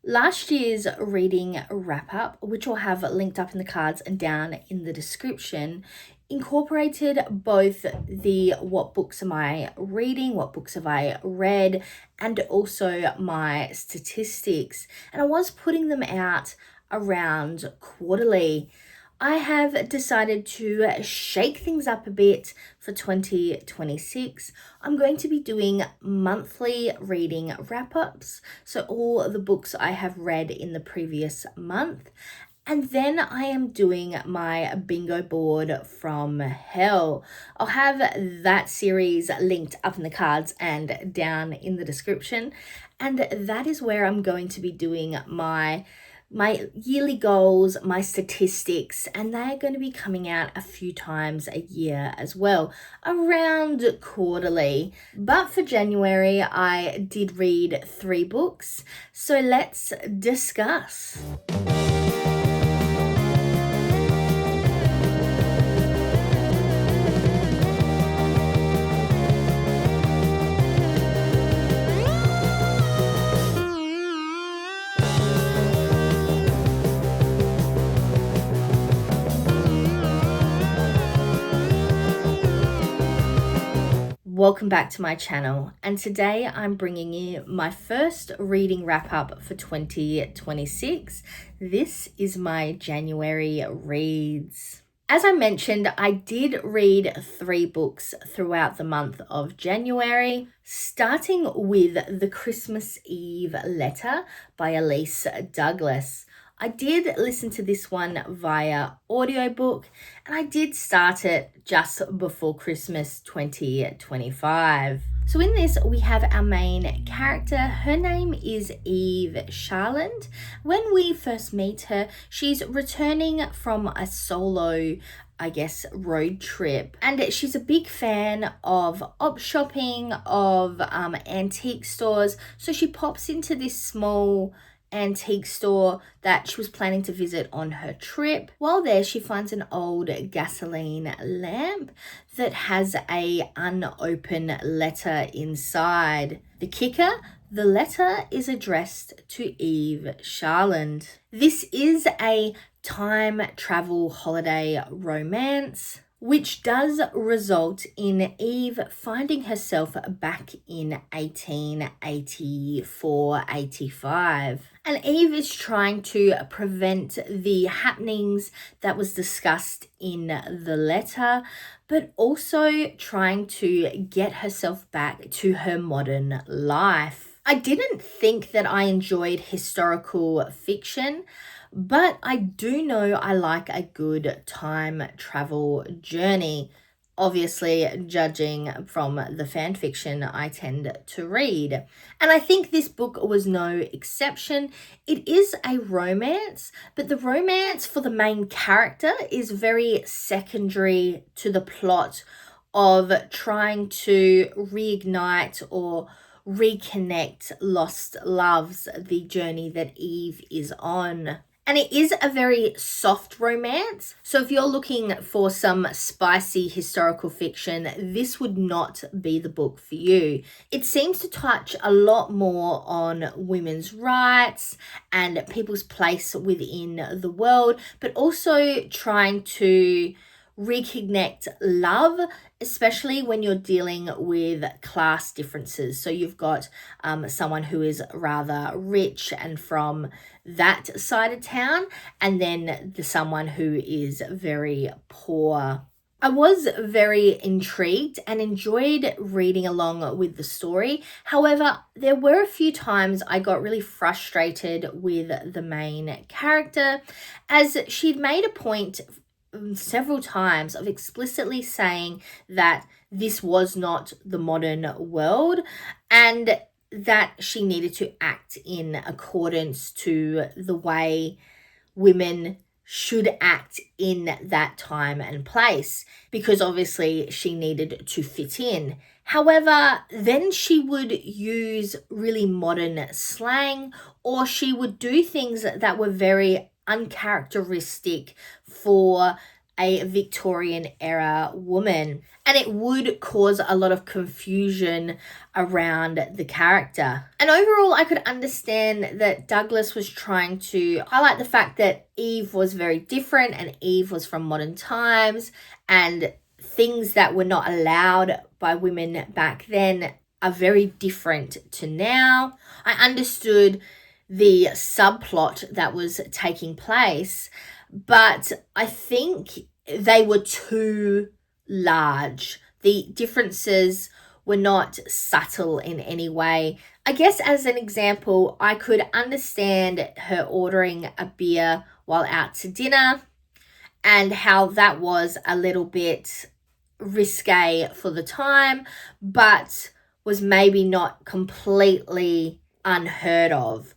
Last year's reading wrap up, which I'll have linked up in the cards and down in the description, incorporated both the what books am I reading, what books have I read, and also my statistics. And I was putting them out around quarterly. I have decided to shake things up a bit for 2026. I'm going to be doing monthly reading wrap-ups, so all the books I have read in the previous month. And then I am doing my bingo board from hell. I'll have that series linked up in the cards and down in the description. And that is where I'm going to be doing my yearly goals, my statistics, and they're going to be coming out a few times a year as well, around quarterly. But for January, I did read 3 books, so let's discuss. Welcome back to my channel, and today I'm bringing you my first reading wrap up for 2026. This is my January reads. As I mentioned, I did read 3 books throughout the month of January, starting with The Christmas Eve Letter by Elise Douglas. I did listen to this one via audiobook, and I did start it just before Christmas 2025. So in this, we have our main character. Her name is Eve Charland. When we first meet her, she's returning from a solo road trip, and she's a big fan of op shopping, of antique stores. So she pops into this small antique store that she was planning to visit on her trip. While there, she finds an old gasoline lamp that has a unopened letter inside. The kicker, the letter is addressed to Eve Charland. This is a time travel holiday romance, which does result in Eve finding herself back in 1884-85. And Eve is trying to prevent the happenings that was discussed in the letter, but also trying to get herself back to her modern life. I didn't think that I enjoyed historical fiction, but I do know I like a good time travel journey. Obviously, judging from the fan fiction I tend to read. And I think this book was no exception. It is a romance, but the romance for the main character is very secondary to the plot of trying to reignite or reconnect lost loves, the journey that Eve is on. And it is a very soft romance. So if you're looking for some spicy historical fiction, this would not be the book for you. It seems to touch a lot more on women's rights and people's place within the world, but also trying to reconnect love, especially when you're dealing with class differences. So you've got someone who is rather rich and from that side of town, and then someone who is very poor. I was very intrigued and enjoyed reading along with the story. However, there were a few times I got really frustrated with the main character, as she'd made a point several times of explicitly saying that this was not the modern world and that she needed to act in accordance to the way women should act in that time and place, because obviously she needed to fit in. However, then she would use really modern slang, or she would do things that were very uncharacteristic for a Victorian era woman. And it would cause a lot of confusion around the character. And overall, I could understand that Douglas was trying to highlight the fact that Eve was very different and Eve was from modern times, and things that were not allowed by women back then are very different to now. I understood the subplot that was taking place, but I think they were too large. The differences were not subtle in any way. I guess as an example, I could understand her ordering a beer while out to dinner and how that was a little bit risque for the time, but was maybe not completely unheard of.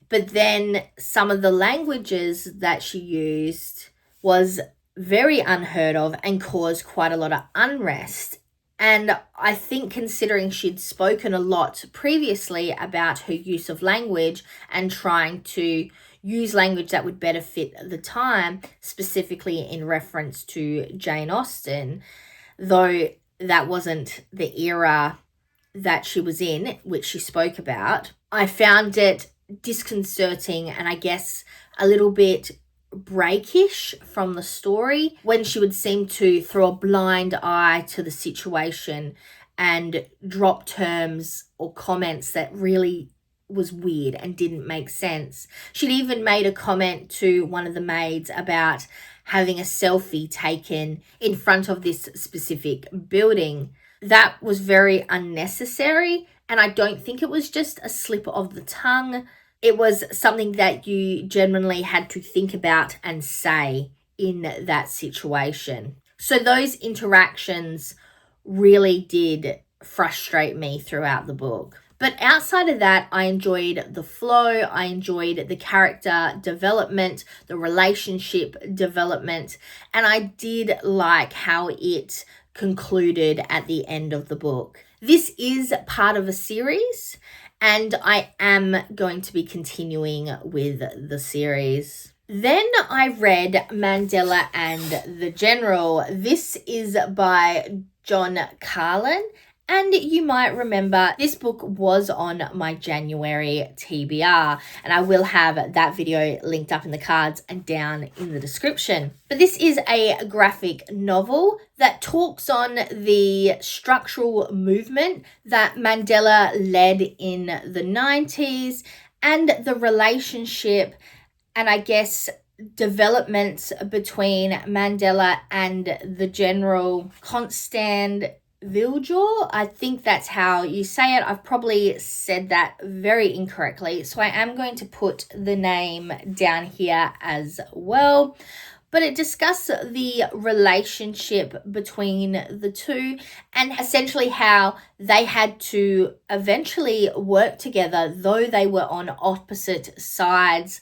But then some of the languages that she used was very unheard of and caused quite a lot of unrest. And I think considering she'd spoken a lot previously about her use of language and trying to use language that would better fit the time, specifically in reference to Jane Austen, though that wasn't the era that she was in, which she spoke about, I found it disconcerting and I guess a little bit breakish from the story when she would seem to throw a blind eye to the situation and drop terms or comments that really was weird and didn't make sense. She'd even made a comment to one of the maids about having a selfie taken in front of this specific building. That was very unnecessary, and I don't think it was just a slip of the tongue. It was something that you genuinely had to think about and say in that situation. So those interactions really did frustrate me throughout the book. But outside of that, I enjoyed the flow, I enjoyed the character development, the relationship development, and I did like how it concluded at the end of the book. This is part of a series, and I am going to be continuing with the series. Then I read Mandela and the General. This is by John Carlin. And you might remember this book was on my January TBR, and I will have that video linked up in the cards and down in the description. But this is a graphic novel that talks on the structural movement that Mandela led in the 90s and the relationship and I guess developments between Mandela and the General Constant Viljour. I think that's how you say it. I've probably said that very incorrectly, so I am going to put the name down here as well. But it discusses the relationship between the two and essentially how they had to eventually work together, though they were on opposite sides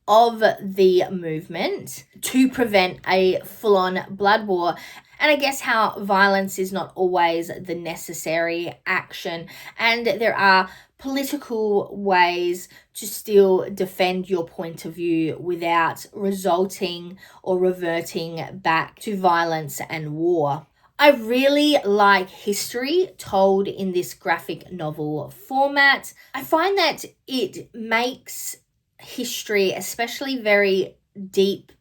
of the movement, to prevent a full-on blood war. And I guess how violence is not always the necessary action, and there are political ways to still defend your point of view without resulting or reverting back to violence and war. I really like history told in this graphic novel format. I find that it makes history, especially very deep,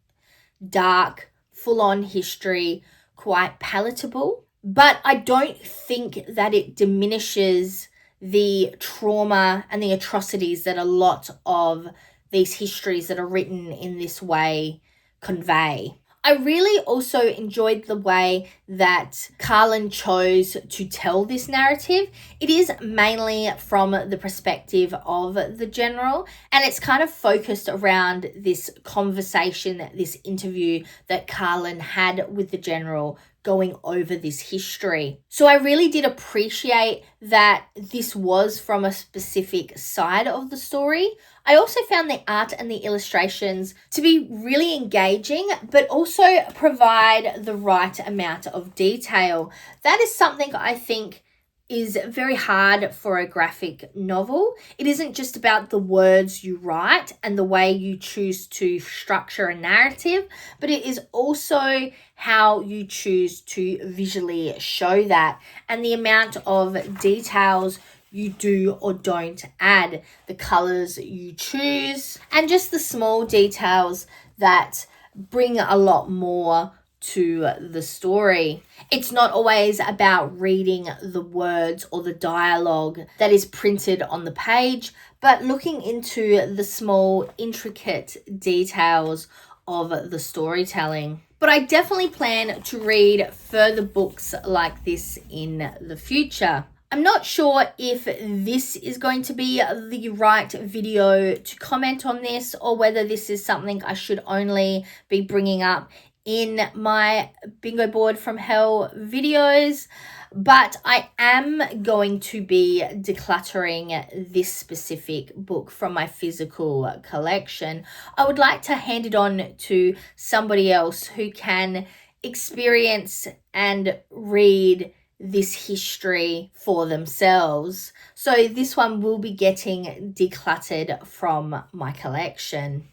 dark, full-on history, quite palatable. But I don't think that it diminishes the trauma and the atrocities that a lot of these histories that are written in this way convey. I really also enjoyed the way that Carlin chose to tell this narrative. It is mainly from the perspective of the General, and it's kind of focused around this conversation, this interview that Carlin had with the General going over this history. So I really did appreciate that this was from a specific side of the story. I also found the art and the illustrations to be really engaging, but also provide the right amount of detail. That is something I think is very hard for a graphic novel. It isn't just about the words you write and the way you choose to structure a narrative, but it is also how you choose to visually show that and the amount of details you do or don't add, the colors you choose, and just the small details that bring a lot more to the story. It's not always about reading the words or the dialogue that is printed on the page, but looking into the small, intricate details of the storytelling. But I definitely plan to read further books like this in the future. I'm not sure if this is going to be the right video to comment on this, or whether this is something I should only be bringing up in my Bingo Board from Hell videos, but I am going to be decluttering this specific book from my physical collection. I would like to hand it on to somebody else who can experience and read this history for themselves. So this one will be getting decluttered from my collection.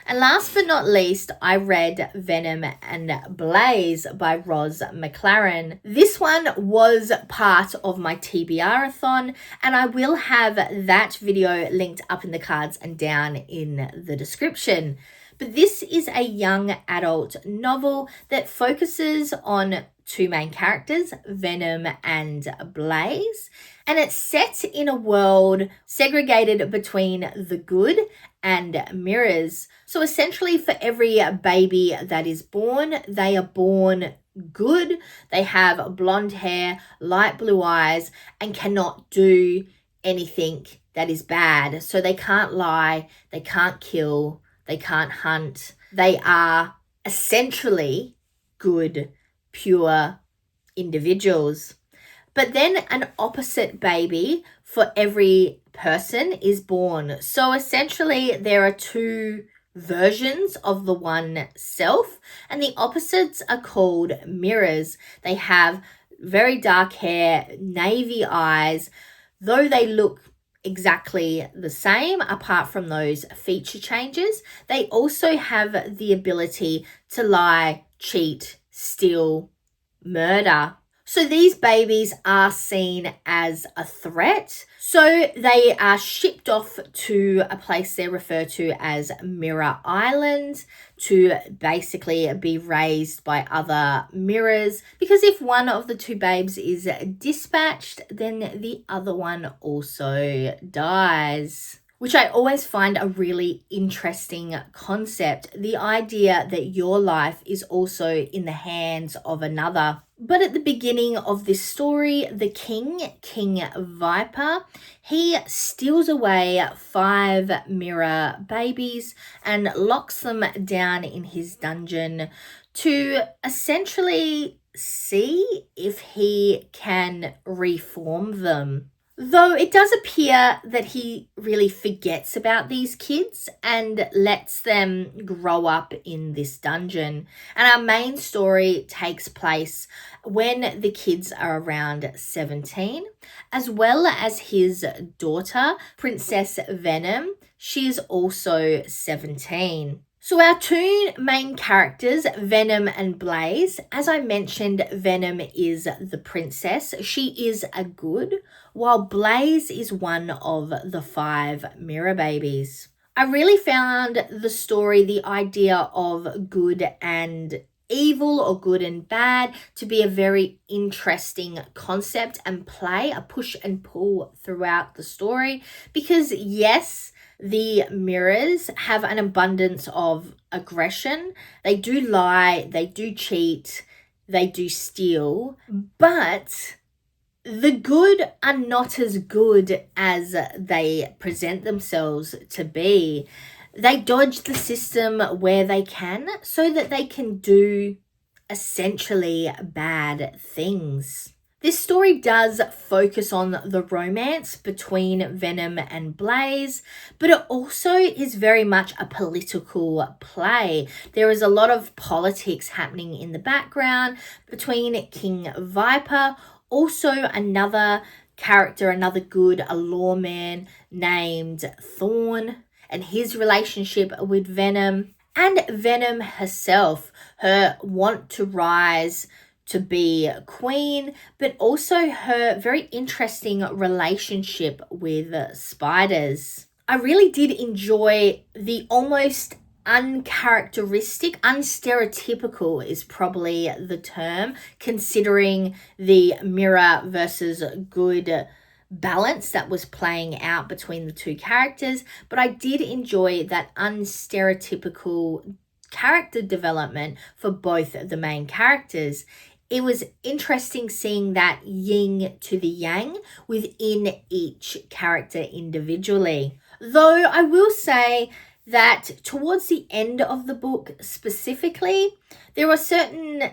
And last but not least, I read Venom and Blaze by Roz McLaren. This one was part of my TBR-a-thon, and I will have that video linked up in the cards and down in the description. But this is a young adult novel that focuses on two main characters, Venom and Blaze, and it's set in a world segregated between the good and mirrors. So essentially, for every baby that is born, they are born good. They have blonde hair, light blue eyes, and cannot do anything that is bad. So they can't lie, they can't kill, they can't hunt. They are essentially good, pure individuals. But then an opposite baby for every person is born. So essentially there are two versions of the one self, and the opposites are called mirrors. They have very dark hair, navy eyes, though they look exactly the same apart from those feature changes. They also have the ability to lie, cheat, steal, murder. So these babies are seen as a threat. So they are shipped off to a place they refer to as Mirror Island to basically be raised by other mirrors. Because if one of the two babes is dispatched, then the other one also dies. Which I always find a really interesting concept. The idea that your life is also in the hands of another. But at the beginning of this story, the King Viper, he steals away 5 mirror babies and locks them down in his dungeon to essentially see if he can reform them. Though it does appear that he really forgets about these kids and lets them grow up in this dungeon. And our main story takes place when the kids are around 17, as well as his daughter, Princess Venom. She is also 17. So our two main characters, Venom and Blaze, as I mentioned, Venom is the princess. She is a good, while Blaze is one of the 5 mirror babies. I really found the story, the idea of good and evil or good and bad, to be a very interesting concept and play, a push and pull throughout the story. Because yes, the mirrors have an abundance of aggression. They do lie, they do cheat, they do steal, but the good are not as good as they present themselves to be. They dodge the system where they can so that they can do essentially bad things. This story does focus on the romance between Venom and Blaze, but it also is very much a political play. There is a lot of politics happening in the background between King Viper, Also, another character, another good, a lawman named Thorn, and his relationship with Venom, and Venom herself, her want to rise to be queen, but also her very interesting relationship with spiders. I really did enjoy the almost uncharacteristic, unstereotypical is probably the term, considering the mirror versus good balance that was playing out between the two characters. But I did enjoy that unstereotypical character development for both the main characters. It was interesting seeing that yin to the yang within each character individually. Though I will say that towards the end of the book specifically, there are certain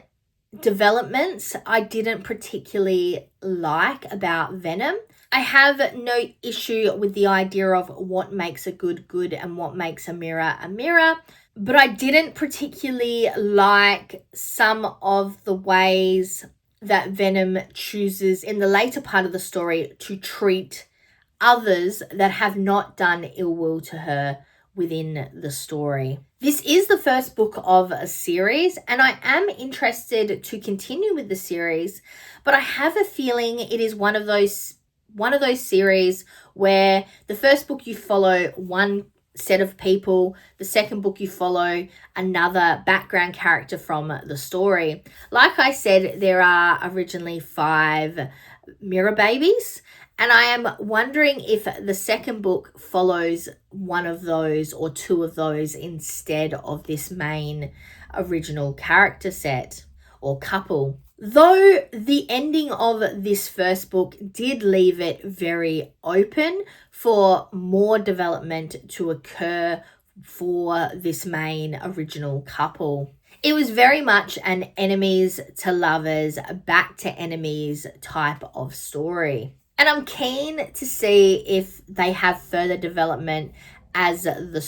developments I didn't particularly like about Venom. I have no issue with the idea of what makes a good good and what makes a mirror a mirror, but I didn't particularly like some of the ways that Venom chooses in the later part of the story to treat others that have not done ill will to her within the story. This is the first book of a series, and I am interested to continue with the series, but I have a feeling it is one of those series where the first book you follow one set of people, the second book you follow another background character from the story. Like I said, there are originally 5 mirror babies, and I am wondering if the second book follows one of those or 2 of those instead of this main original character set or couple. Though the ending of this first book did leave it very open for more development to occur for this main original couple. It was very much an enemies to lovers, back to enemies type of story. And I'm keen to see if they have further development as the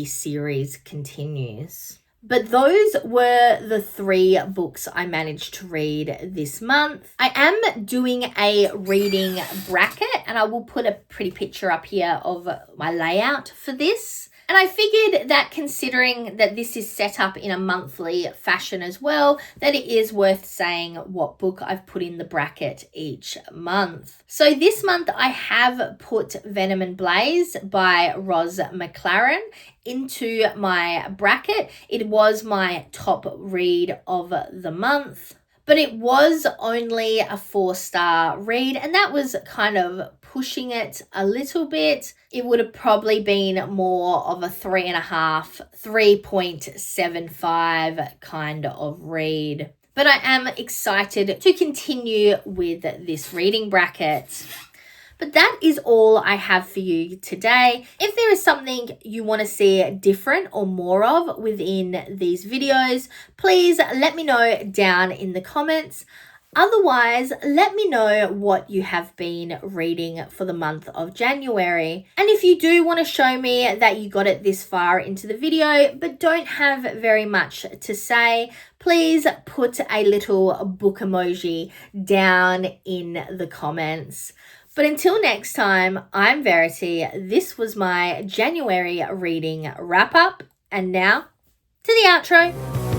series continues. But those were the 3 books I managed to read this month. I am doing a reading bracket, and I will put a pretty picture up here of my layout for this. And I figured that considering that this is set up in a monthly fashion as well, that it is worth saying what book I've put in the bracket each month. So this month I have put Venom and Blaze by Roz McLaren into my bracket. It was my top read of the month, but it was only a 4-star read, and that was kind of pushing it a little bit. It would have probably been more of a 3.5, 3.75 kind of read. But I am excited to continue with this reading bracket. But that is all I have for you today. If there is something you want to see different or more of within these videos, please let me know down in the comments. Otherwise, let me know what you have been reading for the month of January. And if you do want to show me that you got it this far into the video but don't have very much to say, please put a little book emoji down in the comments. But until next time, I'm Verity. This was my January reading wrap up. And now to the outro.